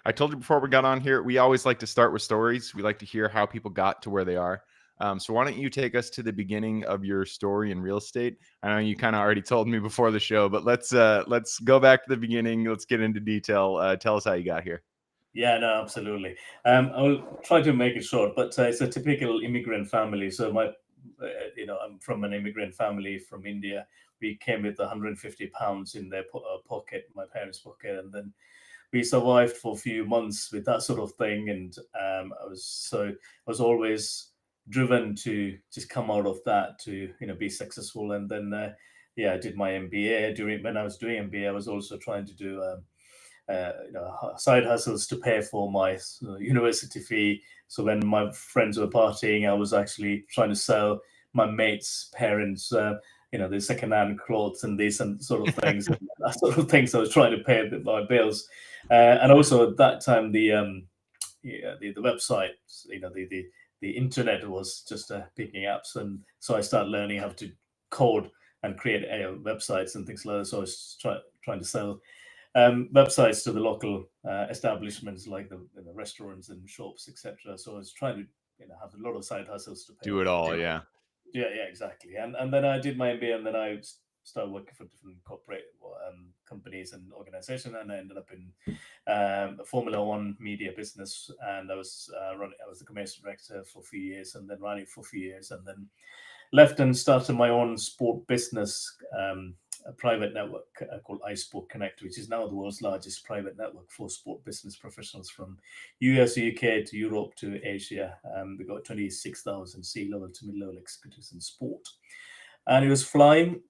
I told you before we got on here, we always like to start with stories. We like to hear how people got to where they are. So why don't you take us to the beginning of your story in real estate? I know you kind of already told me before the show, but let's go back to the beginning. Let's get into detail. Tell us how you got here. Yeah, no, absolutely. I'll try to make it short, but it's a typical immigrant family. So I'm from an immigrant family from India. We came with 150 pounds in their pocket, my parents' pocket, and then we survived for a few months with that sort of thing. And I was always driven to just come out of that to be successful. And then I did my MBA. During when I was doing MBA, I was also trying to do side hustles to pay for my university fee. So when my friends were partying, I was actually trying to sell my mates' parents, the second-hand clothes and these and sort of things, and that sort of things. I was trying to pay my bills, and also at that time the website, the internet was just picking up, and so I started learning how to code and create websites and things like that. So I was trying to sell websites to the local establishments like the restaurants and shops, etc. So I was trying to have a lot of side hustles to pay Do off it the all, thing. yeah. Yeah, exactly. And then I did my MBA, and then I started working for different corporate companies and organizations, and I ended up in a Formula One media business, and I was the commercial director for a few years, and then running for a few years, and then left and started my own sport business, a private network called iSport Connect, which is now the world's largest private network for sport business professionals from US, UK to Europe to Asia. We got 26,000 C-level to mid-level executives in sport. And it was flying,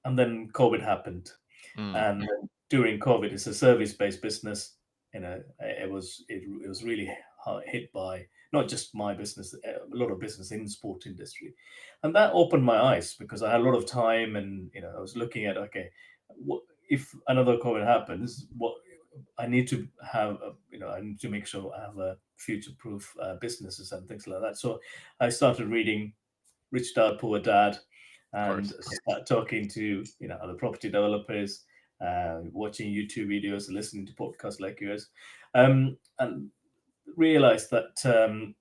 and then COVID happened. Mm. And during COVID, it's a service-based business. It was really hit by not just my business, a lot of business in the sport industry, and that opened my eyes because I had a lot of time, and I was looking at, okay, what if another COVID happens? What I need to have, I need to make sure I have a future-proof businesses and things like that. So I started reading Rich Dad Poor Dad, Of and course. start talking to other property developers, watching YouTube videos, listening to podcasts like yours, and realize that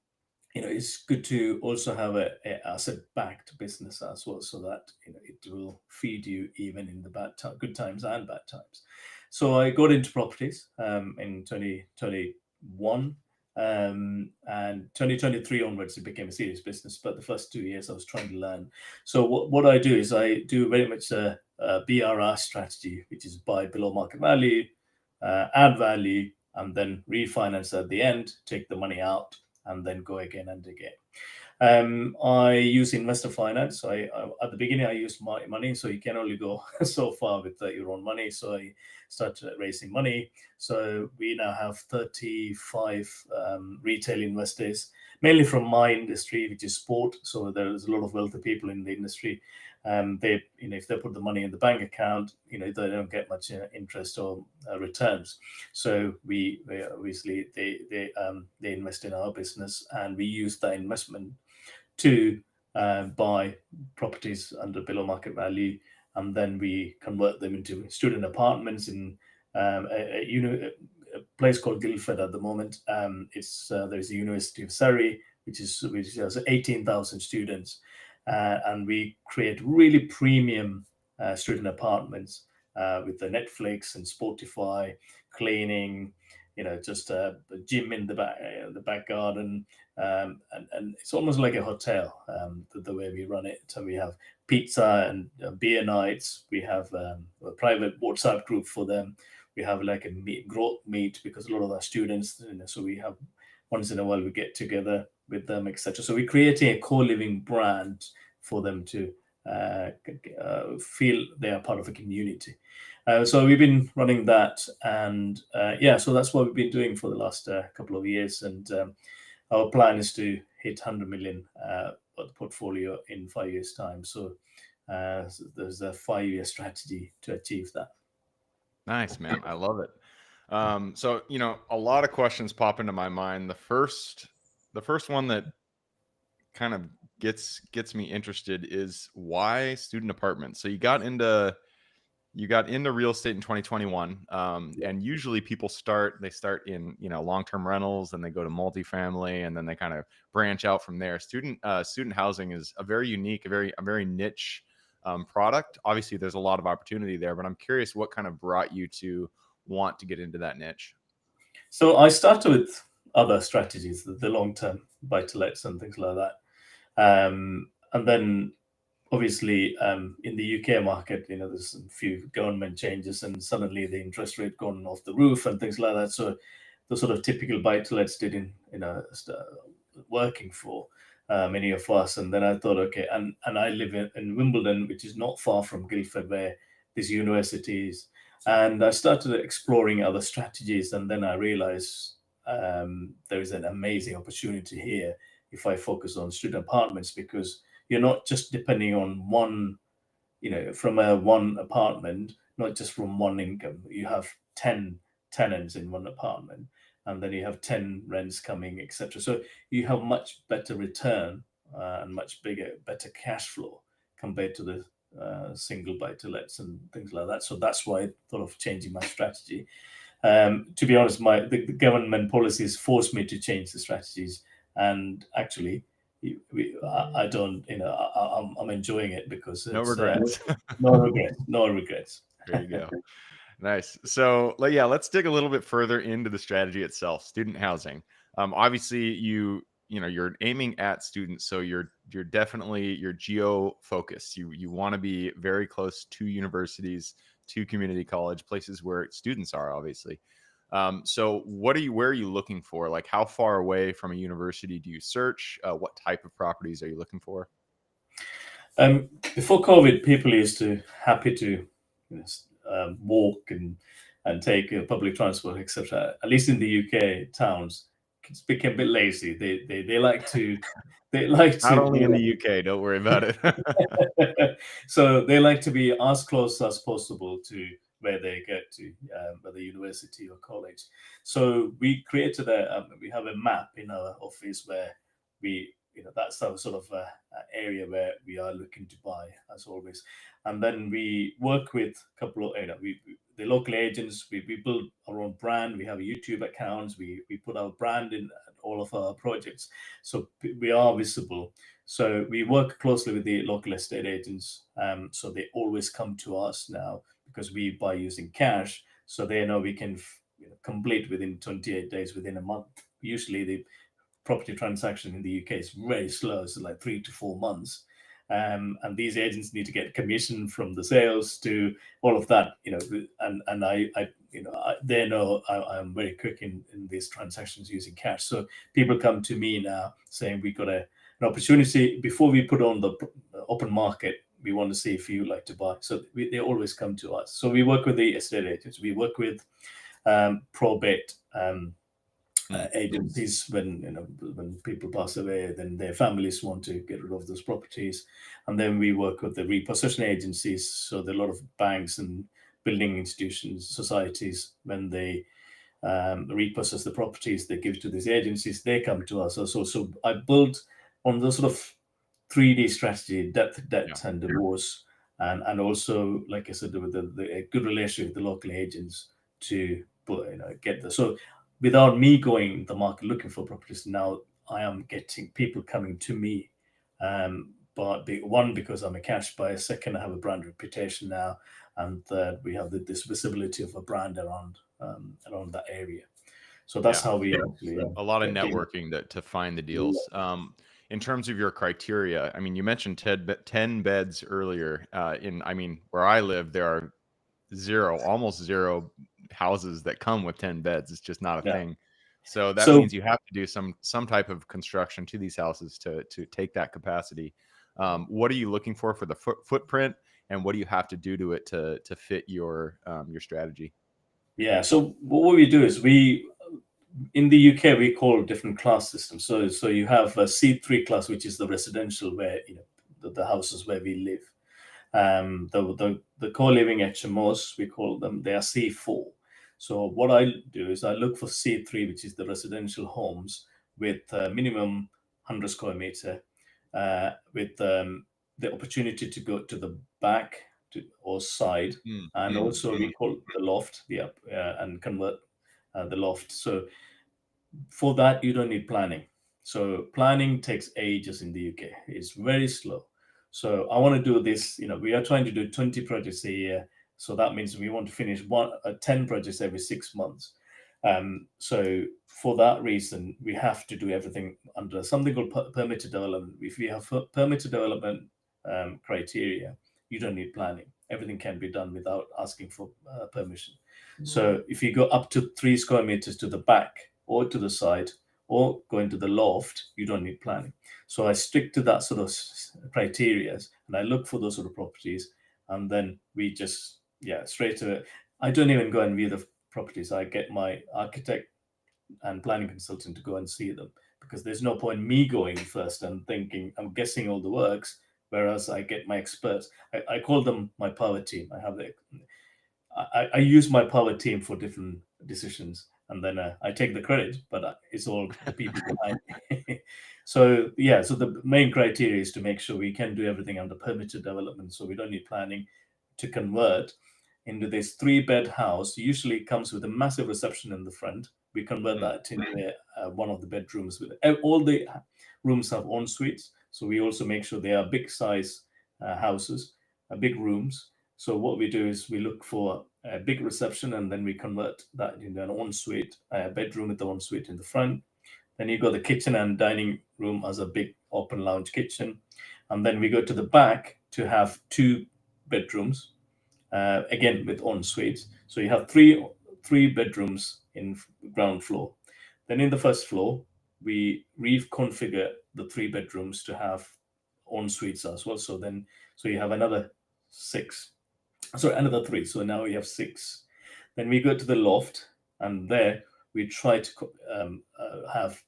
it's good to also have a asset-backed business as well, so that it will feed you even in the good times and bad times. So I got into properties in 2021. And 2023 onwards, it became a serious business. But the first 2 years, I was trying to learn. So what I do is I do very much a BRR strategy, which is buy below market value, add value, and then refinance at the end, take the money out, and then go again and again. I use investor finance. So at the beginning, I used my money, so you can only go so far with your own money. So I started raising money. So we now have 35 retail investors, mainly from my industry, which is sport. So there's a lot of wealthy people in the industry. If they put the money in the bank account, they don't get much interest or returns. So we obviously they invest in our business, and we use that investment to buy properties under below market value, and then we convert them into student apartments in a place called Guildford at the moment. There's the University of Surrey, which has 18,000 students, and we create really premium student apartments with the Netflix and Spotify, cleaning, just a gym in the back garden, and it's almost like a hotel, the way we run it. So we have pizza and beer nights. We have a private WhatsApp group for them. We have like a growth meet because a lot of our students, so we have once in a while we get together with them, etc. So we're creating a co-living brand for them to feel they are part of a community. So we've been running that, and so that's what we've been doing for the last couple of years. And our plan is to hit 100 million portfolio in 5 years' time. So there's a 5-year strategy to achieve that. Nice, man. I love it. So a lot of questions pop into my mind. The first one that kind of gets me interested is why student apartments. So you got into you got into real estate in 2021, Yeah. and usually people start in long-term rentals, and they go to multifamily, and then they kind of branch out from there. Student housing is a very unique, a very niche product. Obviously there's a lot of opportunity there, but I'm curious what kind of brought you to want to get into that niche. So I started with other strategies, the long-term buy-to-lets and things like that. And then obviously in the UK market, there's a few government changes and suddenly the interest rate gone off the roof and things like that. So the sort of typical buy-to-lets didn't, working for many of us. And then I thought, okay, and I live in Wimbledon, which is not far from Guildford, where this university is. And I started exploring other strategies, and then I realized there is an amazing opportunity here if I focus on student apartments, because you're not just depending on one, from a one apartment, not just from one income. You have 10 tenants in one apartment, and then you have 10 rents coming, etc. So you have much better return and much better cash flow compared to the single buy to lets and things like that. So that's why I thought of changing my strategy. To be honest, the government policies forced me to change the strategies, and actually, I don't, I'm enjoying it because No it's regrets. no regrets, no regrets. There you go. Nice. So, yeah, let's dig a little bit further into the strategy itself. Student housing. Obviously, you're aiming at students, so you're definitely you're geo focused. You want to be very close to universities, to community college, places where students are, obviously. So, where are you looking for? Like, how far away from a university do you search? What type of properties are you looking for? Before COVID, people used to happy to walk and take public transport, etc. At least in the UK towns, it's become a bit lazy. They like to they like Not to only in the UK, don't worry about it. so they like to be as close as possible to where they get to, whether university or college. So we created we have a map in our office where that's our sort of area where we are looking to buy, as always. And then we work with a couple of, the local agents. We build our own brand. We have YouTube accounts. We put our brand in all of our projects, so we are visible. So we work closely with the local estate agents. So they always come to us now because we buy using cash. So they know we can complete within 28 days, within a month. Usually the property transaction in the UK is very slow. It's like 3 to 4 months. And these agents need to get commission from the sales to all of that, and they know I'm very quick in these transactions using cash. So people come to me now saying we got an opportunity before we put on the open market. We want to see if you like to buy. So they always come to us. So we work with the estate agents. We work with probate agencies. When people pass away, then their families want to get rid of those properties. And then we work with the repossession agencies. So there are a lot of banks and building institutions, societies, when they repossess the properties, they give to these agencies, they come to us. So I built on the sort of 3D strategy: death, Yeah. debt, and divorce. And also, like I said, with a good relationship with the local agents to get the. So without me going the market looking for properties, now I am getting people coming to me. But one, because I'm a cash buyer. Second, I have a brand reputation now, and third, we have this visibility of a brand around that area. So that's Yeah. how we actually A lot of get deals. networking to find the deals. In terms of your criteria, I mean, you mentioned 10 beds earlier. Where I live, there are almost zero houses that come with 10 beds. It's just not a Yeah. thing. So that So means you have to do some type of construction to these houses to take that capacity. What are you looking for the footprint, and what do you have to do to it to fit your strategy? yeah, so what we do is we in the UK we call different class systems. So you have a C3 class, which is the residential, where the houses where we live. The co-living HMOs, we call them, they are C4. So what I do is I look for C3, which is the residential homes with minimum 100 square meter, with the opportunity to go to the back or side, and also we call the loft the up and convert the loft. So for that, you don't need planning. So planning takes ages in the UK. It's very slow. So I want to do this. We are trying to do 20 projects a year. So that means we want to finish 10 projects every 6 months. So for that reason, we have to do everything under something called permitted development. If we have permitted development criteria, you don't need planning. Everything can be done without asking for permission. So if you go up to 3 square meters to the back or to the side or go into the loft, you don't need planning. So I stick to that sort of criteria and I look for those sort of properties, and then we just straight to it. I don't even go and view the properties. I get my architect and planning consultant to go and see them, because there's no point me going first and thinking I'm guessing all the works, whereas I get my experts. I call them my power team. I use my power team for different decisions, and then I take the credit, but it's all the people behind me. So the main criteria is to make sure we can do everything under permitted development, so we don't need planning to convert into this 3-bed house. Usually comes with a massive reception in the front. We convert that into one of the bedrooms. With all the rooms have en suites, so we also make sure they are big size houses, big rooms. So what we do is we look for a big reception, and then we convert that into an ensuite, a bedroom with the ensuite in the front. Then you got the kitchen and dining room as a big open lounge kitchen. And then we go to the back to have 2 bedrooms, again with ensuite. So you have three bedrooms in ground floor. Then in the first floor, we reconfigure the 3 bedrooms to have en suites as well. So you have another 6. Sorry, another 3. So now we have 6. Then we go to the loft, and there we try to have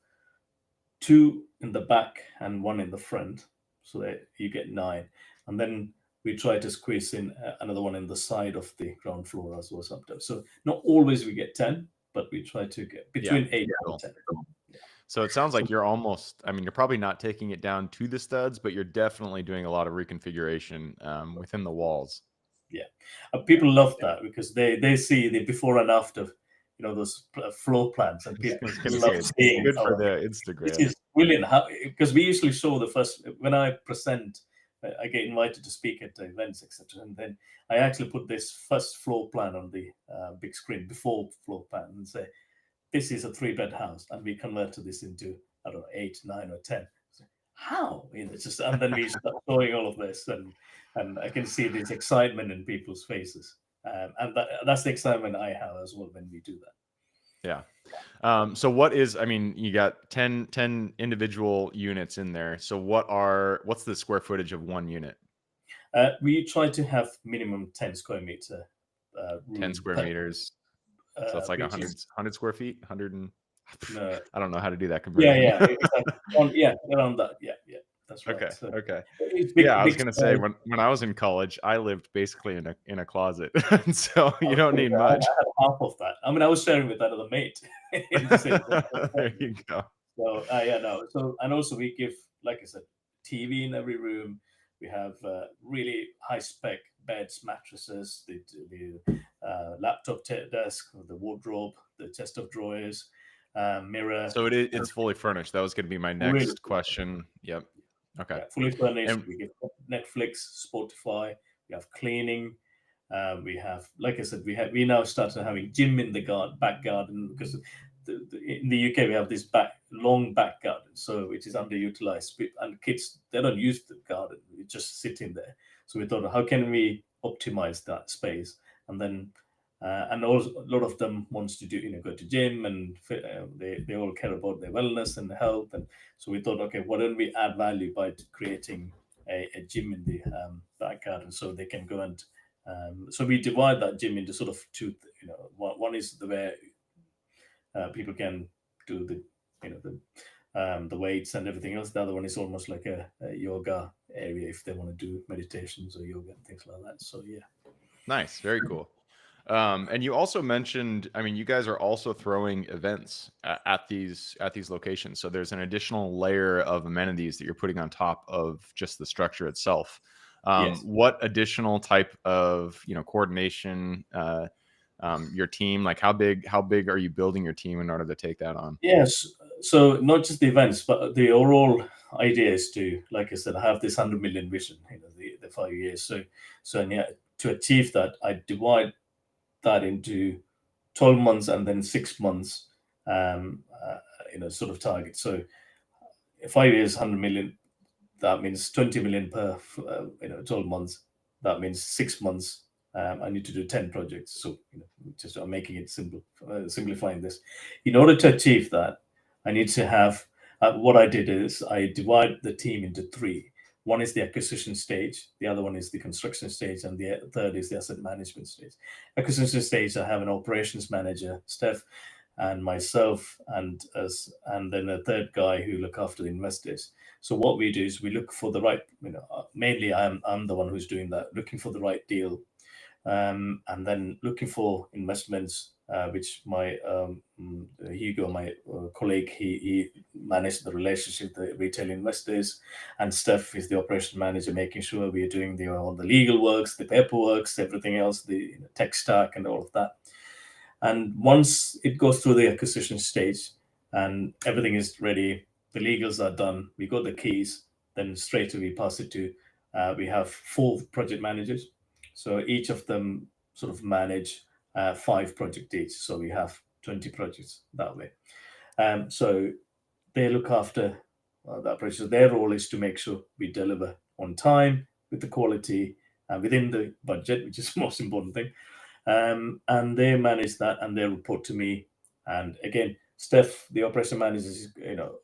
2 in the back and 1 in the front, so that you get 9. And then we try to squeeze in another one in the side of the ground floor as well sometimes. So not always we get 10, but we try to get between 8 and 10. So it sounds like you're you're probably not taking it down to the studs, but you're definitely doing a lot of reconfiguration within the walls. Yeah, people love that because they see the before and after, those floor plans, and people love seeing. Good for the Instagram. This is brilliant. Because we usually show the first, when I present, I get invited to speak at events, etc., and then I actually put this first floor plan on the big screen before floor plan and say, this is a 3-bed house, and we converted this into, I don't know, 8, 9, or 10. So, how? It's just, and then we start showing all of this, and I can see this excitement in people's faces, and that's the excitement I have as well when we do that. Yeah. So what is? You got 10 individual units in there. So what's the square footage of one unit? We try to have minimum 10 square meter. 10 square meters. So it's like 100 square feet, 100 and no. I don't know how to do that conversion. Yeah, exactly. Around that. Yeah, that's right. Okay. So okay. Big, I was gonna say when I was in college, I lived basically in a closet, so you don't need much. I had half of that. I was sharing with another mate. There you go. So So, and also we give, like I said, TV in every room. We have really high spec beds, mattresses, the laptop desk, the wardrobe, the chest of drawers, mirror. So it's fully furnished. That was going to be my next question. Yep. Okay. Fully furnished. We get Netflix, Spotify. We have cleaning. We have, like I said, we now started having gym in the back garden, because in the UK we have this long back garden, so which is underutilized, and kids, they don't use the garden; we just sit in there. So we thought, how can we optimize that space? And then and also a lot of them wants to do, go to gym, and they all care about their wellness and health. And so we thought, okay, why don't we add value by creating a gym in the back garden, so they can go and so we divide that gym into sort of 2. One is where people can do the weights and everything else. The other one is almost like a yoga area if they want to do meditations or yoga and things like that. So yeah. Nice, very cool. And you also mentioned, you guys are also throwing events at these locations. So there's an additional layer of amenities that you're putting on top of just the structure itself. Yes. What additional type of coordination, your team, like how big are you building your team in order to take that on? Yes. So not just the events, but the overall idea is to, like I said, have this 100 million vision, the 5 years. So and yeah, to achieve that, I divide that into 12 months and then 6 months, sort of target. So 5 years, 100 million, that means 20 million per 12 months. That means 6 months. I need to do 10 projects. So just I'm making it simple, simplifying this. In order to achieve that, I need to have what I did is I divide the team into three. One is the acquisition stage, the other one is the construction stage, and the third is the asset management stage. Acquisition stage, I have an operations manager, Steph, and myself, and then a third guy who look after the investors. So what we do is we look for the right, mainly I'm the one who's doing that, looking for the right deal, and then looking for investments, which my Hugo, my colleague, he managed the relationship with the retail investors, and Steph is the operation manager, making sure we are doing all the legal works, the paperwork, everything else, the tech stack, and all of that. And once it goes through the acquisition stage and everything is ready, the legals are done, we got the keys, then straight away we pass it to, we have 4 project managers. So each of them sort of manage 5 projects each. So we have 20 projects that way. So they look after the operation. So their role is to make sure we deliver on time with the quality and within the budget, which is the most important thing. And they manage that and they report to me. And again, Steph, the operation manager, is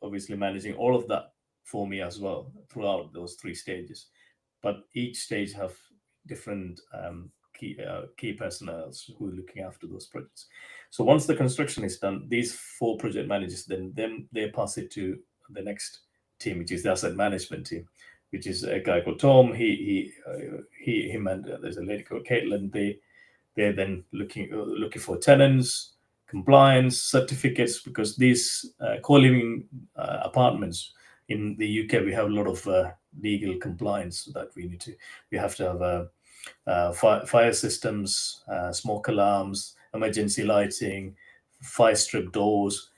obviously managing all of that for me as well throughout those 3 stages. But each stage have different key personnel who are looking after those projects. So once the construction is done, these 4 project managers then they pass it to the next team, which is the asset management team, which is a guy called Tom. Him, and there's a lady called Caitlin. They're then looking for tenants, compliance certificates, because these co-living apartments in the UK, we have a lot of legal compliance that we have to have fire systems, smoke alarms, emergency lighting, fire strip doors.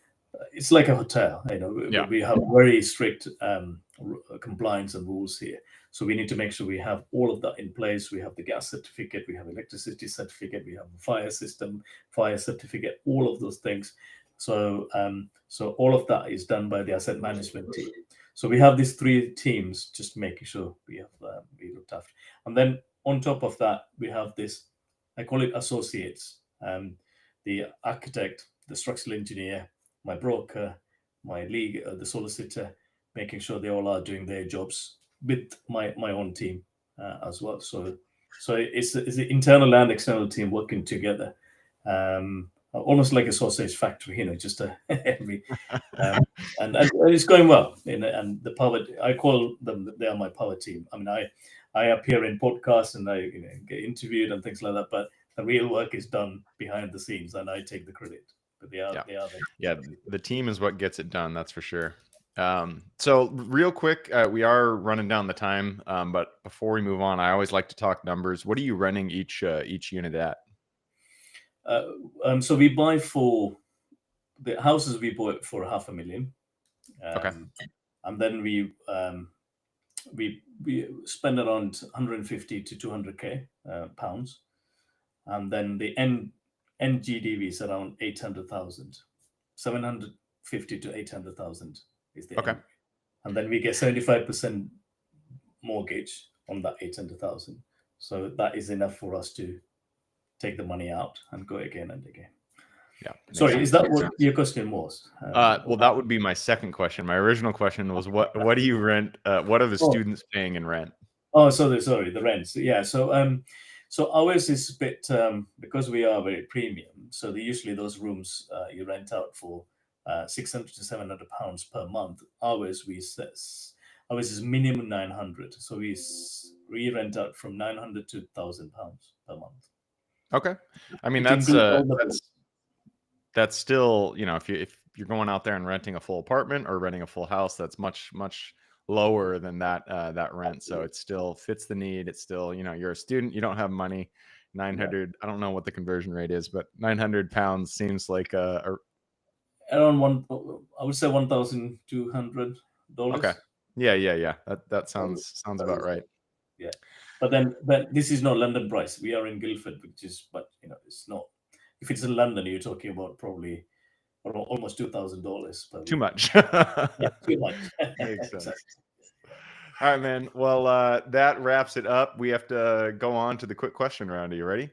It's like a hotel. Yeah. We have very strict compliance and rules here. So we need to make sure we have all of that in place. We have the gas certificate, we have electricity certificate, we have a fire system, fire certificate, all of those things. So so all of that is done by the asset management team. So we have these 3 teams just making sure we looked after. And then on top of that, we have this, I call it associates, the architect, the structural engineer, my broker, my league, the solicitor, making sure they all are doing their jobs with my own team as well. So it's the internal and external team working together, almost like a sausage factory, just every and it's going well. And the power, I call them, they are my power team. I mean, I appear in podcasts and I get interviewed and things like that, but the real work is done behind the scenes, and I take the credit. But they are the team is what gets it done, that's for sure. So real quick, we are running down the time, but before we move on, I always like to talk numbers. What are you renting each unit at? So we buy for the houses, we bought for 500,000. Okay. And then we spend around 150 to 200k pounds, and then the NGDV is around 800,000, 750 to 800,000 is the Okay. end. And then we get 75% mortgage on that 800,000. So that is enough for us to take the money out and go again and again. Yeah. Sorry, is that what your question was? Well, that would be my second question. My original question was, what do you rent? What are the students paying in rent? Oh, sorry, the rents. Yeah. So ours is a bit, because we are very premium. So usually those rooms you rent out for 600 to 700 pounds per month. Ours is minimum 900. So we rent out from 900 to 1,000 pounds per month. Okay. I mean, that's still, if you're going out there and renting a full apartment or renting a full house, that's much lower than that rent. So it still fits the need. It's still, you're a student, you don't have money. Yeah. 900, I don't know what the conversion rate is, but 900 pounds seems like Around I would say $1,200. okay. Yeah. That sounds about right. Yeah, but this is not London price. We are in Guildford, but it's not. If it's in London, you're talking about probably almost $2,000 per Too week. much. Yeah, too much. Makes sense. Exactly. All right, man. Well, that wraps it up. We have to go on to the quick question round. Are you ready?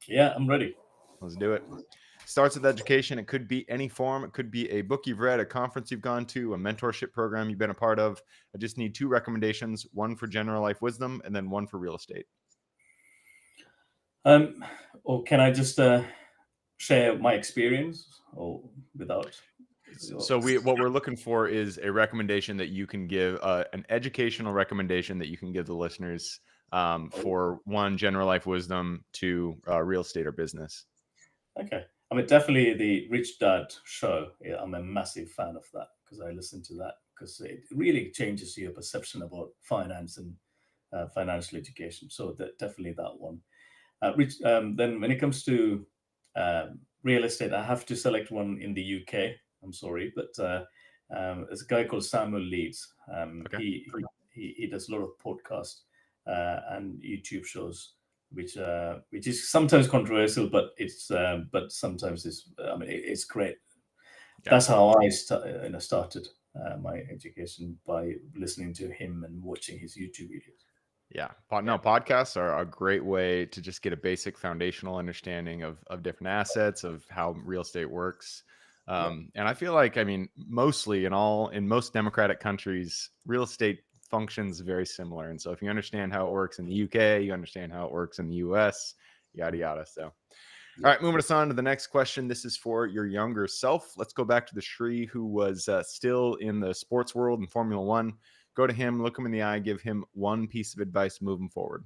Yeah, I'm ready. Let's do it. Starts with education. It could be any form. It could be a book you've read, a conference you've gone to, a mentorship program you've been a part of. I just need 2 recommendations, one for general life wisdom and then one for real estate. Or can I just share my experience, or without? So what we're looking for is a recommendation that you can give, an educational recommendation that you can give the listeners, for 1, general life wisdom, 2, real estate or business. Okay. I mean, definitely the Rich Dad show. Yeah, I'm a massive fan of that because I listen to that because it really changes your perception about finance and financial education. So definitely that one. Then when it comes to real estate, I have to select one in the UK. I'm sorry, but there's a guy called Samuel Leeds. Okay. He does a lot of podcasts and YouTube shows, which is sometimes controversial, but sometimes it's great. Yeah. That's how I started my education, by listening to him and watching his YouTube videos. Yeah. Podcasts are a great way to just get a basic foundational understanding of different assets, of how real estate works. And I feel like, mostly in most democratic countries, real estate functions very similar. And so if you understand how it works in the UK, you understand how it works in the US, yada, yada. So, all right, moving us on to the next question. This is for your younger self. Let's go back to the Shri who was still in the sports world in Formula One. Go to him, look him in the eye, give him one piece of advice moving forward.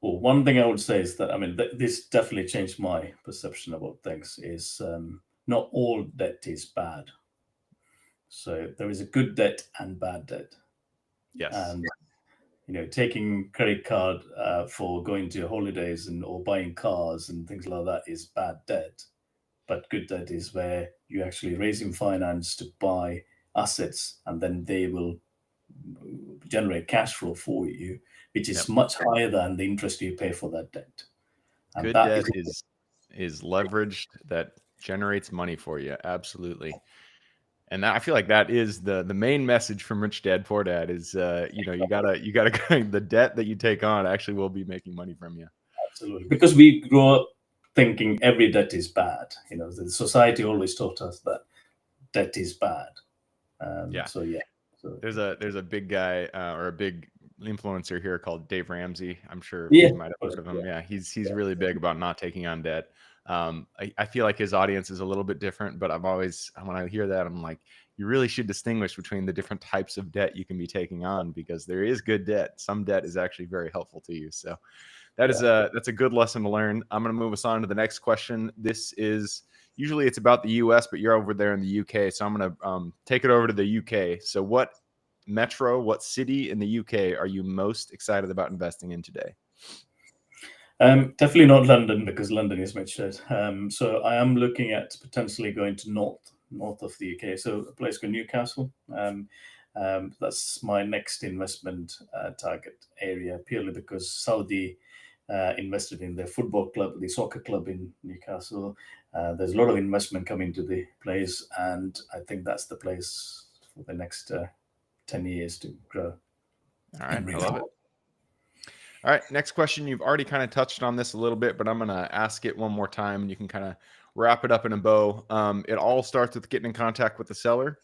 Well, one thing I would say is that this definitely changed my perception about things. Is not all debt is bad. So there is a good debt and bad debt. Yes. And taking credit card for going to holidays or buying cars and things like that is bad debt. But good debt is where you actually raising finance to buy assets, and then they will generate cash flow for you, which is much higher than the interest you pay for that debt. And good debt is leveraged that generates money for you. Absolutely. And I feel like that is the main message from Rich Dad Poor Dad is, you gotta the debt that you take on actually will be making money from you. Absolutely, because we grow up thinking every debt is bad. The society always taught us that debt is bad. So there's a big guy or a big influencer here called Dave Ramsey. I'm sure you might have heard of him. Yeah, he's really big about not taking on debt. I feel like his audience is a little bit different, but when I hear that, I'm like, you really should distinguish between the different types of debt you can be taking on, because there is good debt. Some debt is actually very helpful to you. So that's a good lesson to learn. I'm going to move us on to the next question. This is usually it's about the US, but you're over there in the UK. So I'm going to take it over to the UK. So what city in the UK are you most excited about investing in today? Definitely not London, because London is matured. So I am looking at potentially going to north of the UK. So a place called Newcastle. That's my next investment target area, purely because Saudi invested in their football club, the soccer club in Newcastle. There's a lot of investment coming to the place, and I think that's the place for the next 10 years to grow. All right, I love it. All right, next question. You've already kind of touched on this a little bit, but I'm going to ask it one more time, and you can kind of wrap it up in a bow. It all starts with getting in contact with the seller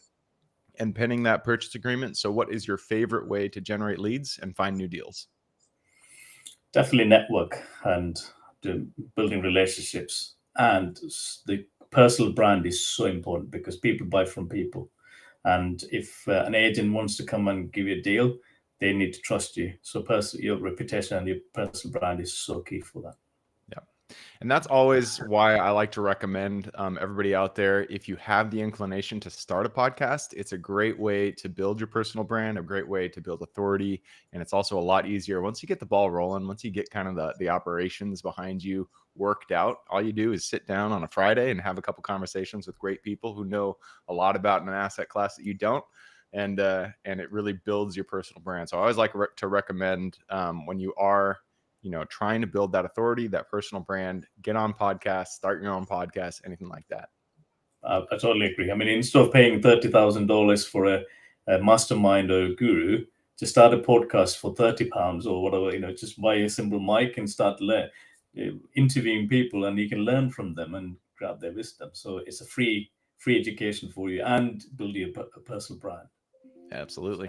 and penning that purchase agreement. So what is your favorite way to generate leads and find new deals? Definitely network and building relationships. And the personal brand is so important, because people buy from people. And if an agent wants to come and give you a deal, they need to trust you. So your reputation and your personal brand is so key for that. Yeah, And that's always why I like to recommend everybody out there, if you have the inclination to start a podcast, it's a great way to build your personal brand, a great way to build authority. And it's also a lot easier once you get the ball rolling, once you get kind of the operations behind you worked out. All you do is sit down on a Friday and have a couple conversations with great people who know a lot about an asset class that you don't. And it really builds your personal brand. So I always like to recommend when you are trying to build that authority, that personal brand, get on podcasts, start your own podcast, anything like that. I totally agree. I mean, instead of paying $30,000 for a mastermind or a guru, just start a podcast for £30 or whatever. Just buy a simple mic and start interviewing people, and you can learn from them and grab their wisdom. So it's a free education for you and build your personal brand. Absolutely.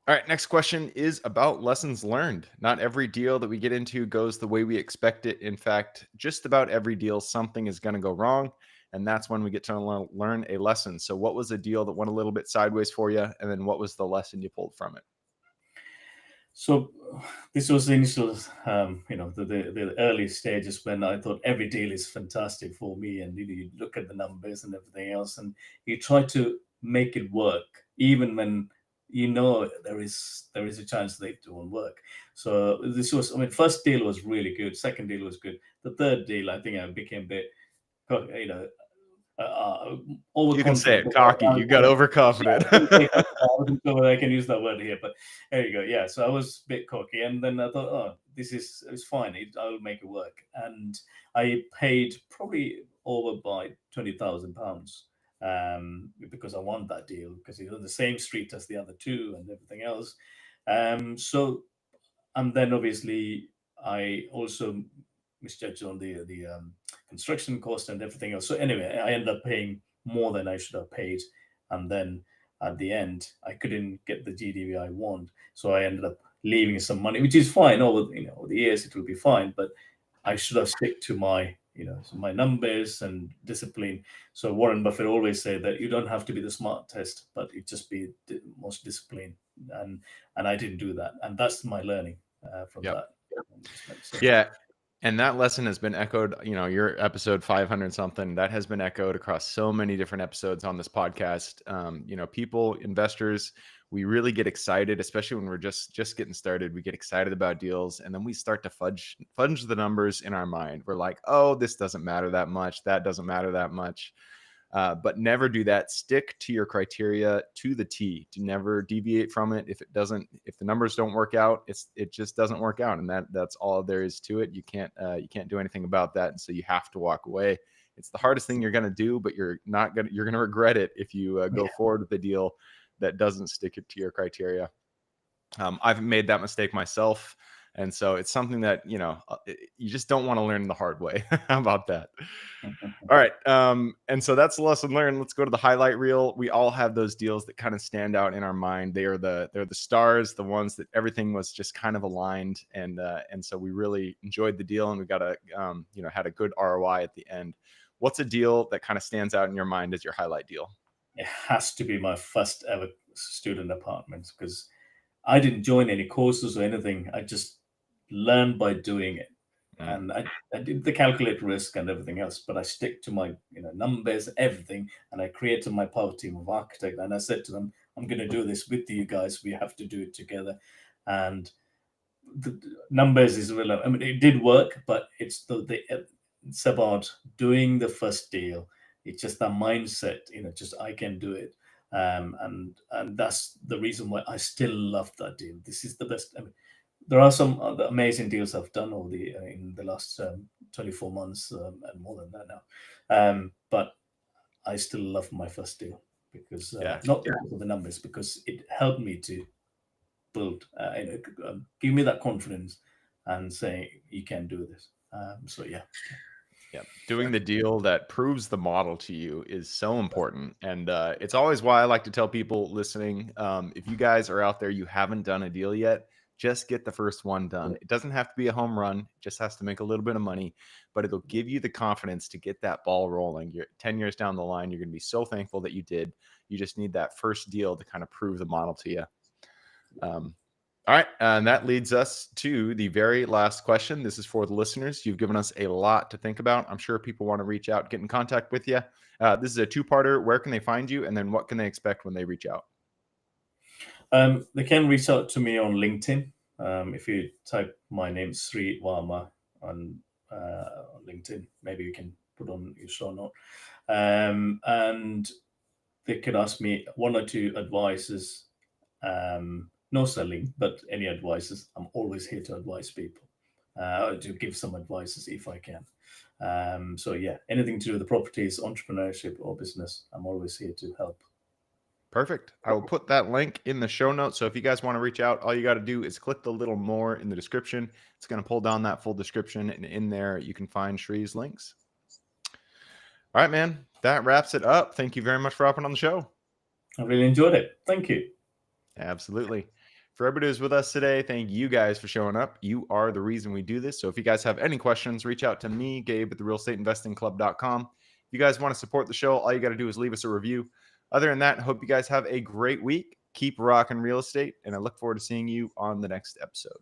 All right, next question is about lessons learned. Not every deal that we get into goes the way we expect it. In fact, just about every deal, something is going to go wrong. And that's when we get to learn a lesson. So, what was a deal that went a little bit sideways for you? And then what was the lesson you pulled from it? So this was the initial, the early stages when I thought every deal is fantastic for me, and you look at the numbers and everything else, and you try to make it work, even when there is a chance that it won't work. So this was, I mean, first deal was really good, second deal was good, the third deal I think I became a bit, you know, You can say overconfident. it, cocky. You got overconfident. I wasn't sure whether I can use that word here, but there you go. Yeah, so I was a bit cocky, and then I thought, oh, it's fine. I'll make it work, and I paid probably over by £20,000 because I want that deal because it's on the same street as the other two and everything else. So and then obviously I also misjudged on the construction cost and everything else. So anyway, I ended up paying more than I should have paid, and then at the end, I couldn't get the GDV I want, so I ended up leaving some money, which is fine. Over the years, it will be fine, but I should have stick to my my numbers and discipline. So Warren Buffett always said that you don't have to be the smartest, but you just be the most disciplined, and I didn't do that, and that's my learning from Yep. that. So, Yeah. And that lesson has been echoed, your episode 500 something, that has been echoed across so many different episodes on this podcast. People, investors, we really get excited, especially when we're just getting started. We get excited about deals, and then we start to fudge the numbers in our mind. We're like, oh, this doesn't matter that much. That doesn't matter that much. But never do that. Stick to your criteria to the T. Do never deviate from it. If the numbers don't work out, it just doesn't work out, and that's all there is to it. You can't do anything about that, and so you have to walk away. It's the hardest thing you're gonna do, but you're gonna regret it if you go forward with a deal that doesn't stick it to your criteria. I've made that mistake myself. And so it's something that, you just don't want to learn the hard way. How about that? All right. And so that's the lesson learned. Let's go to the highlight reel. We all have those deals that kind of stand out in our mind. They're the stars, the ones that everything was just kind of aligned. And so we really enjoyed the deal, and we got had a good ROI at the end. What's a deal that kind of stands out in your mind as your highlight deal? it has to be my first ever student apartment because I didn't join any courses or anything. I just learned by doing it. And I did the calculate risk and everything else, but I stick to my numbers, everything, and I created my power team of architect. And I said to them, I'm going to do this with you guys. We have to do it together. And the numbers is real. I mean, it did work, but it's it's about doing the first deal. It's just that mindset, just I can do it. And that's the reason why I still love that deal. This is the best. I mean, there are some other amazing deals I've done over in the last 24 months and more than that now. But I still love my first deal because not because of the numbers, because it helped me to build, give me that confidence and say you can do this. So yeah. Yeah, doing the deal that proves the model to you is so important. And it's always why I like to tell people listening, if you guys are out there, you haven't done a deal yet, just get the first one done. It doesn't have to be a home run. It just has to make a little bit of money, but it'll give you the confidence to get that ball rolling. You're 10 years down the line, you're going to be so thankful that you did. You just need that first deal to kind of prove the model to you. All right. And that leads us to the very last question. This is for the listeners. You've given us a lot to think about. I'm sure people want to reach out, get in contact with you. This is a two-parter. Where can they find you? And then what can they expect when they reach out? They can reach out to me on LinkedIn. If you type my name, Sri Varma, on LinkedIn, maybe you can put on your show note. And they could ask me one or two advices. No selling, but any advices. I'm always here to advise people, to give some advices if I can. So yeah, anything to do with the properties, entrepreneurship, or business, I'm always here to help. Perfect. I will put that link in the show notes. So if you guys want to reach out, all you got to do is click the little more in the description. It's going to pull down that full description, and in there you can find Shree's links. All right, man. That wraps it up. Thank you very much for hopping on the show. I really enjoyed it. Thank you. Absolutely. For everybody who's with us today, thank you guys for showing up. You are the reason we do this. So if you guys have any questions, reach out to me, Gabe, at therealestateinvestingclub.com. If you guys want to support the show, all you got to do is leave us a review. Other than that, I hope you guys have a great week. Keep rocking real estate, and I look forward to seeing you on the next episode.